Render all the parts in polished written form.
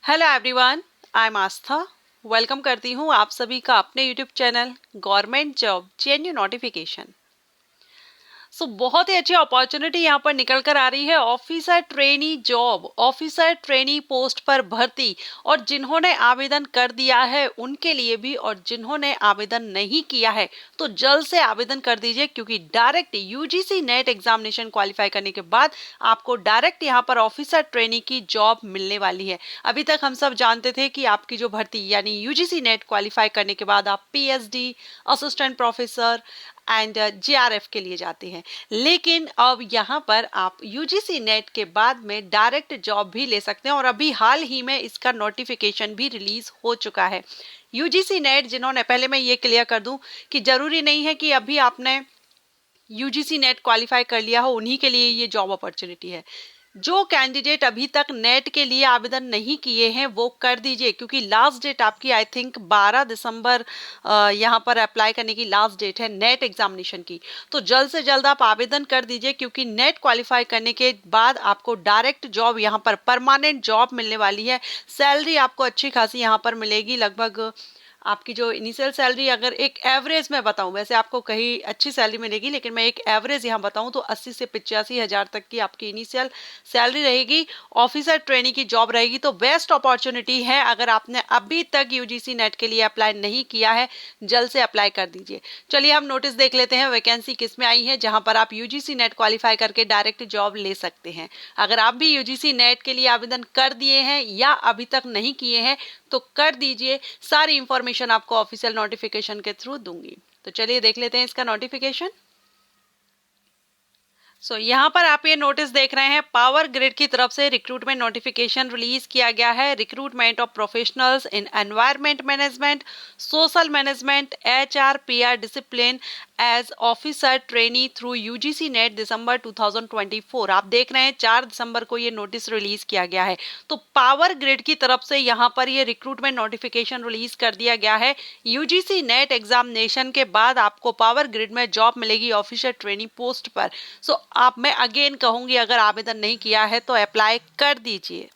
Hello everyone, I am Aastha. Welcome करती हूँ आप सभी का अपने YouTube channel government job JNU notification. बहुत ही अच्छी अपॉर्चुनिटी यहाँ पर निकल कर आ रही है। Officer trainee job, officer trainee post पर भर्ती। और जिन्होंने आवेदन कर दिया है उनके लिए भी, और जिन्होंने आवेदन नहीं किया है तो जल्द से आवेदन कर दीजिए, क्योंकि direct UGC net examination qualify करने के बाद आपको डायरेक्ट यहाँ पर ऑफिसर ट्रेनी की जॉब मिलने वाली है। अभी तक हम सब जानते थे कि आपकी जो भर्ती यानी यूजीसी नेट क्वालिफाई करने के बाद आप PhD, assistant professor and JRF के लिए जाते हैं, लेकिन अब यहाँ पर आप यूजीसी नेट के बाद में डायरेक्ट जॉब भी ले सकते हैं। और अभी हाल ही में इसका नोटिफिकेशन भी रिलीज हो चुका है। यूजीसी नेट जिन्होंने, पहले मैं ये क्लियर कर दूं कि जरूरी नहीं है कि अभी आपने यूजीसी नेट क्वालिफाई कर लिया हो उन्हीं के लिए ये जॉब अपॉर्चुनिटी है। जो कैंडिडेट अभी तक नेट के लिए आवेदन नहीं किए हैं वो कर दीजिए, क्योंकि लास्ट डेट आपकी आई थिंक 12 दिसंबर यहाँ पर अप्लाई करने की लास्ट डेट है नेट एग्जामिनेशन की। तो जल्द से जल्द आप आवेदन कर दीजिए, क्योंकि नेट क्वालिफाई करने के बाद आपको डायरेक्ट जॉब यहाँ पर परमानेंट जॉब मिलने वाली है। सैलरी आपको अच्छी खासी यहाँ पर मिलेगी। लगभग आपकी जो इनिशियल सैलरी, अगर एक एवरेज मैं बताऊं, वैसे आपको कहीं अच्छी सैलरी मिलेगी, लेकिन मैं एक एवरेज यहाँ बताऊं तो 80 से 85 हजार तक की आपकी इनिशियल सैलरी रहेगी। ऑफिसर ट्रेनी की जॉब रहेगी। तो बेस्ट अपॉर्चुनिटी है। अगर आपने अभी तक यूजीसी नेट के लिए अप्लाई नहीं किया है, जल्द से अप्लाई कर दीजिए। चलिए हम नोटिस देख लेते हैं वैकेंसी किस में आई है, जहां पर आप यूजीसी नेट क्वालिफाई करके डायरेक्ट जॉब ले सकते हैं। अगर आप भी यूजीसी नेट के लिए आवेदन कर दिए हैं या अभी तक नहीं किए हैं तो कर दीजिए। सारी इंफॉर्मेशन आपको ऑफिशियल नोटिफिकेशन के थ्रू दूंगी। तो चलिए देख लेते हैं इसका नोटिफिकेशन। यहाँ पर आप ये नोटिस देख रहे हैं, पावर ग्रिड की तरफ से रिक्रूटमेंट नोटिफिकेशन रिलीज किया गया है। Recruitment of professionals in environment management, social management, HR, PR discipline as officer trainee through UGC NET December 2024। आप देख रहे हैं 4 दिसंबर को ये नोटिस रिलीज किया गया है। तो पावर ग्रिड की तरफ से यहाँ पर ये रिक्रूटमेंट नोटिफिकेशन रिलीज कर दिया गया है। यूजीसी नेट एग्जामिनेशन के बाद आपको पावर ग्रिड में जॉब मिलेगी ऑफिसर ट्रेनी पोस्ट पर। आप, मैं अगेन कहूंगी, अगर आवेदन नहीं किया है तो अप्लाई कर दीजिए।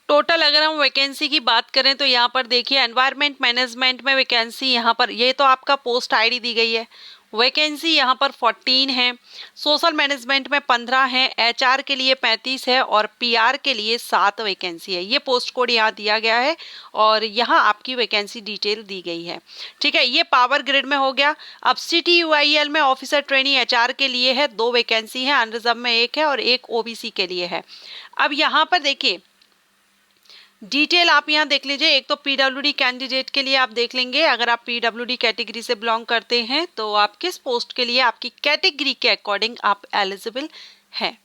टोटल अगर हम वैकेंसी की बात करें तो यहाँ पर देखिए, एनवायरमेंट मैनेजमेंट में वैकेंसी यहाँ पर, ये तो आपका पोस्ट आईडी दी गई है, वैकेंसी यहाँ पर 14 है। सोशल मैनेजमेंट में 15 है, एचआर के लिए 35 है और पीआर के लिए 7 वैकेंसी है। ये पोस्ट कोड यहाँ दिया गया है और यहाँ आपकी वैकेंसी डिटेल दी गई है। ठीक है, ये पावर ग्रिड में हो गया। अब CTUIL में ऑफिसर ट्रेनी एचआर के लिए है, 2 वैकेंसी है, अनरिजर्व में 1 है और 1 ओबीसी के लिए है। अब यहाँ पर देखिए डिटेल आप यहाँ देख लीजिए। एक तो पीडब्ल्यूडी कैंडिडेट के लिए आप देख लेंगे, अगर आप पीडब्ल्यूडी कैटेगरी से बिलोंग करते हैं तो आप किस पोस्ट के लिए, आपकी कैटेगरी के अकॉर्डिंग आप एलिजिबल हैं।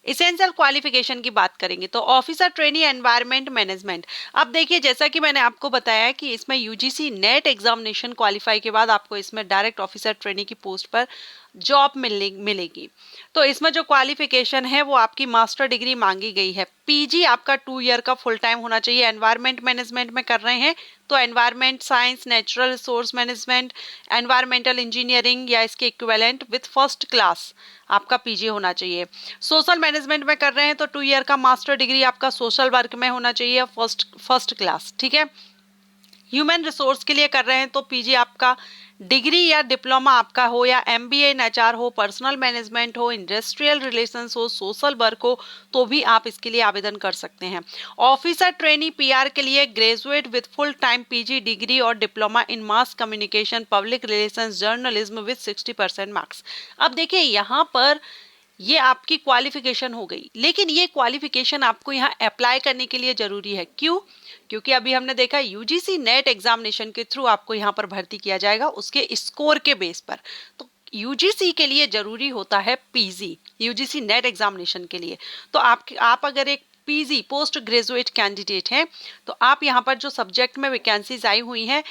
इसेंशियल क्वालिफिकेशन की बात करेंगे तो ऑफिसर ट्रेनी एनवायरमेंट मैनेजमेंट। अब देखिए, जैसा कि मैंने आपको बताया कि इसमें यूजीसी नेट एग्जामिनेशन क्वालिफाई के बाद आपको इसमें डायरेक्ट ऑफिसर ट्रेनी की पोस्ट पर जॉब मिलेगी। तो इसमें जो क्वालिफिकेशन है वो आपकी मास्टर डिग्री मांगी गई है। पीजी आपका 2 ईयर का फुल टाइम होना चाहिए। एनवायरमेंट मैनेजमेंट में कर रहे हैं तो environment science, natural resource management, environmental engineering या इसके इक्विवेलेंट विथ फर्स्ट क्लास आपका पीजी होना चाहिए। सोशल मैनेजमेंट में कर रहे हैं तो 2 ईयर का मास्टर डिग्री आपका सोशल वर्क में होना चाहिए, फर्स्ट क्लास। ठीक है, ह्यूमन रिसोर्स के लिए कर रहे हैं तो पीजी आपका डिग्री या डिप्लोमा आपका हो, या एमबीए इन एचआर हो, पर्सनल मैनेजमेंट हो, इंडस्ट्रियल रिलेशंस हो, सोशल वर्क हो, तो भी आप इसके लिए आवेदन कर सकते हैं। ऑफिसर ट्रेनी पीआर के लिए graduate with full time PG degree और diploma in mass communication, public relations, journalism with 60% marks. अब देखिए यहाँ पर ये आपकी क्वालिफिकेशन हो गई, लेकिन ये क्वालिफिकेशन आपको यहाँ अप्लाई करने के लिए जरूरी है। क्यों? क्योंकि अभी हमने देखा यूजीसी नेट एग्जामिनेशन के थ्रू आपको यहाँ पर भर्ती किया जाएगा उसके स्कोर के बेस पर। तो यूजीसी के लिए जरूरी होता है पीजी, यूजीसी नेट एग्जामिनेशन के लिए। तो आप अगर एक पीजी पोस्ट ग्रेजुएट कैंडिडेट हैं तो आप यहाँ पर जो सब्जेक्ट में वैकेंसीज आई हुई हैं,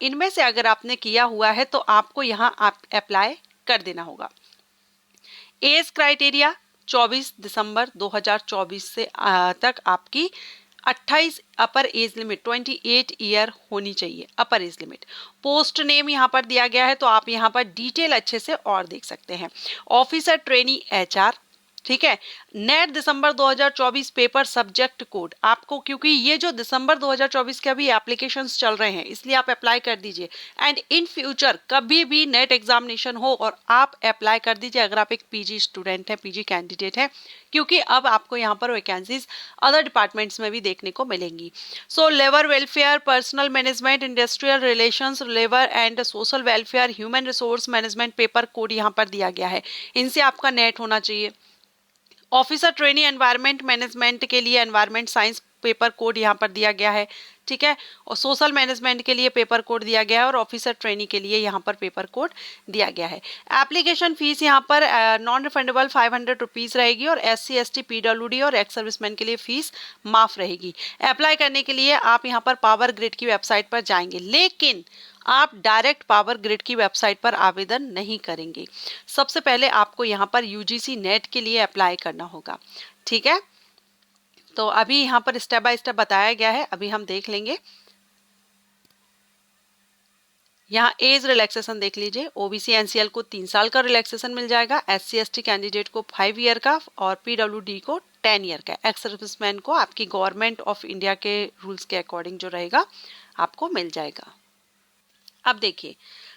इनमें से अगर आपने किया हुआ है तो आपको यहाँ आप अप्लाई कर देना होगा। एज क्राइटेरिया 24 दिसंबर 2024 से तक आपकी 28 अपर एज लिमिट 28 ईयर होनी चाहिए, अपर एज लिमिट। पोस्ट नेम यहाँ पर दिया गया है तो आप यहाँ पर डिटेल अच्छे से और देख सकते हैं। ऑफिसर ट्रेनी एचआर, ठीक है। Net December 2024 paper subject code आपको, क्योंकि ये जो दिसंबर 2024 के अभी एप्लीकेशंस चल रहे हैं इसलिए आप अप्लाई कर दीजिए। एंड इन फ्यूचर कभी भी नेट एग्जामिनेशन हो और आप अप्लाई कर दीजिए अगर आप एक पीजी स्टूडेंट हैं, पीजी कैंडिडेट हैं, क्योंकि अब आपको यहाँ पर वैकेंसीज अदर डिपार्टमेंट्स में भी देखने को मिलेंगी। So labour welfare, personal management, industrial relations, labour and social welfare, human resource management paper code यहाँ पर दिया गया है, इनसे आपका नेट होना चाहिए। ऑफिसर ट्रेनी एनवायरनमेंट मैनेजमेंट के लिए एनवायरनमेंट साइंस पेपर कोड यहाँ पर दिया गया है, ठीक है। और सोशल मैनेजमेंट के लिए पेपर कोड दिया गया है और ऑफिसर ट्रेनी के लिए यहाँ पर पेपर कोड दिया गया है। एप्लीकेशन फीस यहाँ पर नॉन रिफंडेबल 500 रुपीज़ रहेगी और SC ST PWD और एक्स सर्विसमैन के लिए फीस माफ रहेगी। अप्लाई करने के लिए आप यहाँ पर पावर ग्रिड की वेबसाइट पर जाएंगे, लेकिन आप डायरेक्ट पावर ग्रिड की वेबसाइट पर आवेदन नहीं करेंगे। सबसे पहले आपको यहाँ पर UGC नेट के लिए अप्लाई करना होगा, ठीक है। तो अभी यहाँ पर स्टेप बाय स्टेप बताया गया है, अभी हम देख लेंगे। यहाँ एज रिलैक्सेशन देख लीजिए, OBC NCL को 3 साल का रिलैक्सेशन मिल जाएगा, SC ST कैंडिडेट को 5 ईयर का और PWD को 10 ईयर का, एक्स सर्विसमैन को आपकी गवर्नमेंट ऑफ इंडिया के रूल्स के अकॉर्डिंग जो रहेगा आपको मिल जाएगा। अब देखिए,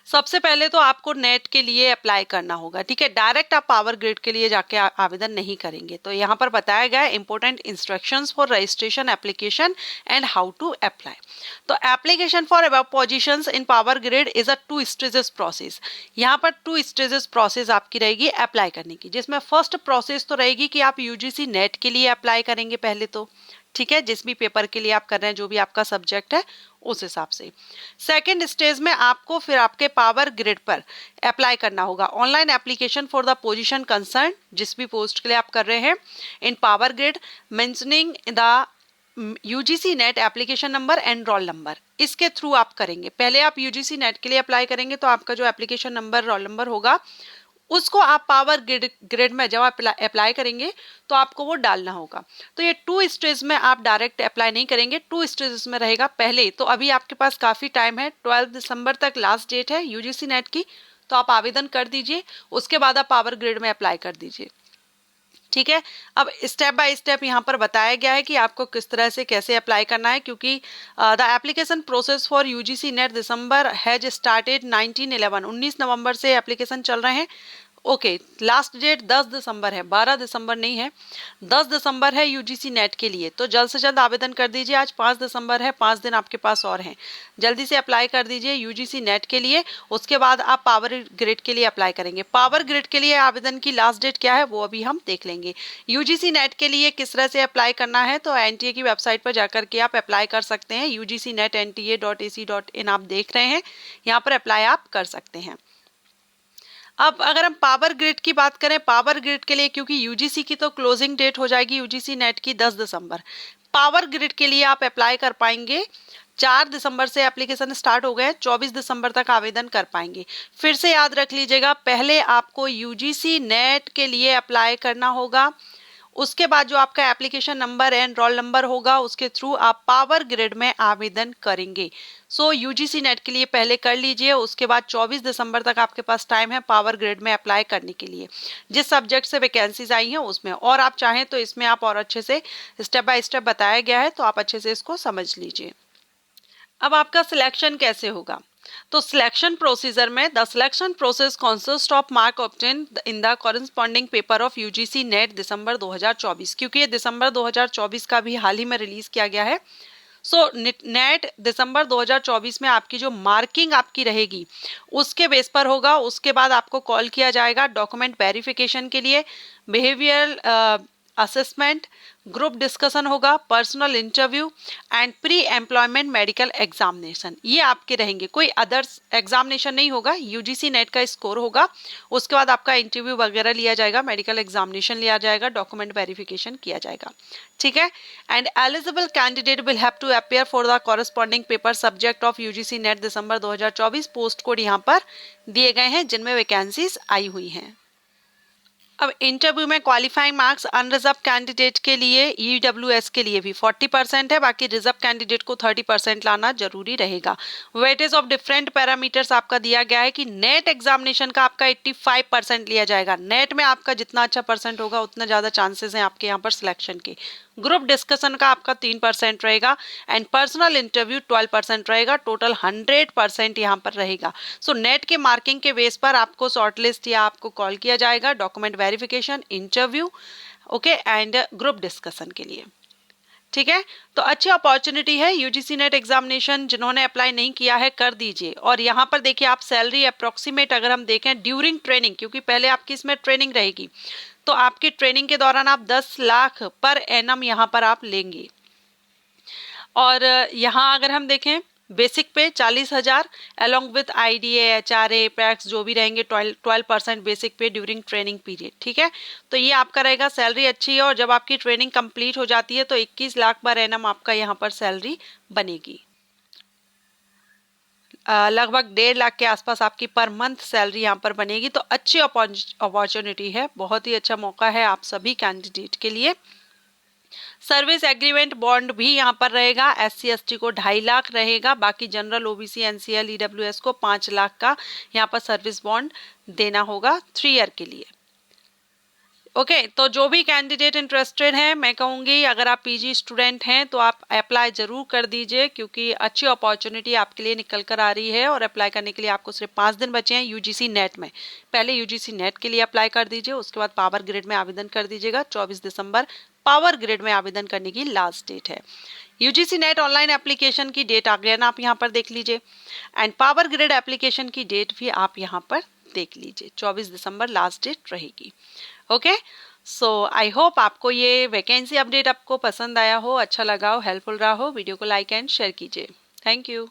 सबसे पहले तो आपको नेट के लिए अप्लाई करना होगा, ठीक है। डायरेक्ट आप पावर ग्रिड के लिए जाके आवेदन नहीं करेंगे। तो यहाँ पर बताया गया है important instructions for registration application and how to apply. तो application for above positions in power grid is a 2 stages process. यहाँ पर 2 स्टेजेस प्रोसेस आपकी रहेगी अप्लाई करने की, जिसमें फर्स्ट प्रोसेस तो रहेगी कि आप UGC नेट के लिए अप्लाई करेंगे पहले तो, ठीक है, जिस भी पेपर के लिए आप कर रहे हैं, जो भी आपका सब्जेक्ट है उस हिसाब से। सेकेंड स्टेज में आपको फिर आपके पावर ग्रिड पर अप्लाई करना होगा। Online application for the position concern, जिस भी पोस्ट के लिए आप कर रहे हैं in power grid, mentioning the UGC NET application number and roll number, इसके थ्रू आप करेंगे। पहले आप UGC नेट के लिए अप्लाई करेंगे तो आपका जो एप्लीकेशन नंबर, रोल नंबर होगा उसको आप पावर ग्रिड में जब आप अप्लाई करेंगे तो आपको वो डालना होगा। तो ये 2 स्टेज में आप डायरेक्ट अप्लाई नहीं करेंगे, 2 स्टेजेस में रहेगा। पहले तो अभी आपके पास काफ़ी टाइम है, 12 दिसंबर तक लास्ट डेट है UGC नेट की, तो आप आवेदन कर दीजिए, उसके बाद आप पावर ग्रिड में अप्लाई कर दीजिए, ठीक है। अब स्टेप बाय स्टेप यहाँ पर बताया गया है कि आपको किस तरह से कैसे अप्लाई करना है, क्योंकि the application process for UGC NET December has started 19 नवंबर से एप्लीकेशन चल रहे हैं। ओके, लास्ट डेट 10 दिसंबर है, 12 दिसंबर नहीं है, 10 दिसंबर है UGC नेट के लिए। तो जल्द से जल्द आवेदन कर दीजिए। आज 5 दिसंबर है, 5 दिन आपके पास और हैं, जल्दी से अप्लाई कर दीजिए UGC नेट के लिए। उसके बाद आप पावर ग्रिड के लिए अप्लाई करेंगे। पावर ग्रिड के लिए आवेदन की लास्ट डेट क्या है वो अभी हम देख लेंगे। UGC नेट के लिए किस तरह से अप्लाई करना है, तो NTA की वेबसाइट पर जाकर के आप अप्लाई कर सकते हैं। UGC नेट NTA.ac.in आप देख रहे हैं, यहाँ पर अप्लाई आप कर सकते हैं। अब अगर हम पावर ग्रिड की बात करें, पावर ग्रिड के लिए क्योंकि UGC की तो क्लोजिंग डेट हो जाएगी UGC नेट की 10 दिसंबर, पावर ग्रिड के लिए आप अप्लाई कर पाएंगे 4 दिसंबर से एप्लीकेशन स्टार्ट हो गए, 24 दिसंबर तक आवेदन कर पाएंगे। फिर से याद रख लीजिएगा, पहले आपको UGC नेट के लिए अप्लाई करना होगा, उसके बाद जो आपका application number and roll number होगा उसके थ्रू आप पावर ग्रिड में आवेदन करेंगे। सो UGC नेट के लिए पहले कर लीजिए, उसके बाद 24 दिसंबर तक आपके पास टाइम है पावर ग्रिड में अप्लाई करने के लिए, जिस सब्जेक्ट से वैकेंसीज आई हैं उसमें। और आप चाहें तो इसमें आप और अच्छे से स्टेप बाय स्टेप बताया गया है, तो आप अच्छे से इसको समझ लीजिए। अब आपका सिलेक्शन कैसे होगा, तो सिलेक्शन प्रोसीजर में the selection process consist of mark obtain in the corresponding paper of UGC NET December 2024, क्योंकि ये दिसंबर 2024 का भी हाल ही में रिलीज किया गया है। सो नेट दिसंबर 2024 में आपकी जो मार्किंग आपकी रहेगी उसके बेस पर होगा। उसके बाद आपको कॉल किया जाएगा डॉक्यूमेंट वेरिफिकेशन के लिए, बिहेवियर असेसमेंट, ग्रुप डिस्कशन होगा, personal interview and pre employment medical examination, ये आपके रहेंगे। कोई अदर्स एग्जामिनेशन नहीं होगा, UGC नेट का स्कोर होगा। उसके बाद आपका इंटरव्यू वगैरह लिया जाएगा, मेडिकल एग्जामिनेशन लिया जाएगा, डॉक्यूमेंट वेरिफिकेशन किया जाएगा, ठीक है। And eligible candidate will have to appear for the corresponding paper subject of UGC NET December 2024। Post code यहाँ पर दिए गए हैं जिनमें वैकेंसीज आई हुई हैं। अब इंटरव्यू में क्वालिफाइंग मार्क्स अनरिजर्व कैंडिडेट के लिए ईडब्ल्यूएस के लिए भी 40% है, बाकी रिजर्व कैंडिडेट को 30% लाना जरूरी रहेगा। वेटेज ऑफ डिफरेंट पैरामीटर्स आपका दिया गया है कि नेट एग्जामिनेशन का आपका 85% लिया जाएगा। नेट में आपका जितना अच्छा परसेंट होगा उतना ज़्यादा चांसेस हैं आपके यहाँ पर सिलेक्शन के। ग्रुप डिस्कशन का आपका 3% रहेगा एंड पर्सनल इंटरव्यू 12% रहेगा। टोटल 100% यहाँ पर रहेगा। सो नेट के मार्किंग के बेस पर आपको शॉर्टलिस्ट या आपको कॉल किया जाएगा document verification, interview, okay, and group discussion के लिए। ठीक है, तो अच्छी अपॉर्चुनिटी है। यूजीसी नेट एग्जामिनेशन जिन्होंने अप्लाई नहीं किया है कर दीजिए। और यहाँ पर देखिए आप सैलरी अप्रोक्सीमेट अगर हम देखें ड्यूरिंग ट्रेनिंग, क्योंकि पहले आपकी इसमें ट्रेनिंग रहेगी, तो आपकी ट्रेनिंग के दौरान आप 10 लाख पर एनम यहाँ पर आप लेंगे। और यहाँ अगर हम देखें बेसिक पे 40,000 along with IDA, HRA, PACS जो भी रहेंगे 12% बेसिक पे ड्यूरिंग ट्रेनिंग पीरियड। ठीक है, तो ये आपका रहेगा। सैलरी अच्छी है और जब आपकी ट्रेनिंग कंप्लीट हो जाती है तो 21 लाख पर एनम आपका यहाँ पर सैलरी बनेगी। लगभग 1.5 लाख के आसपास आपकी पर मंथ सैलरी यहाँ पर बनेगी। तो अच्छी अपॉर्चुनिटी है, बहुत ही अच्छा मौका है आप सभी कैंडिडेट के लिए। सर्विस एग्रीमेंट बॉन्ड भी यहाँ पर रहेगा। SC ST को 2.5 लाख रहेगा, बाकी जनरल OBC NCL EWS को 5 लाख का यहाँ पर सर्विस बॉन्ड देना होगा 3 ईयर के लिए। ओके, तो जो भी कैंडिडेट इंटरेस्टेड हैं, मैं कहूँगी अगर आप PG स्टूडेंट हैं तो आप अप्लाई ज़रूर कर दीजिए, क्योंकि अच्छी अपॉर्चुनिटी आपके लिए निकल कर आ रही है। और अप्लाई करने के लिए आपको सिर्फ 5 दिन बचे हैं UGC नेट में। पहले UGC नेट के लिए अप्लाई कर दीजिए, उसके बाद पावर ग्रिड में आवेदन कर दीजिएगा। 24 दिसंबर पावर ग्रिड में आवेदन करने की लास्ट डेट है। UGC नेट ऑनलाइन एप्लीकेशन की डेट आ गया ना, आप यहाँ पर देख लीजिए। एंड पावर ग्रिड एप्लीकेशन की डेट भी आप यहाँ पर देख लीजिए, 24 दिसंबर लास्ट डेट रहेगी। ओके, सो आई होप आपको ये वैकेंसी अपडेट आपको पसंद आया हो, अच्छा लगा हो, हेल्पफुल रहा हो। वीडियो को लाइक एंड शेयर कीजिए। Thank you.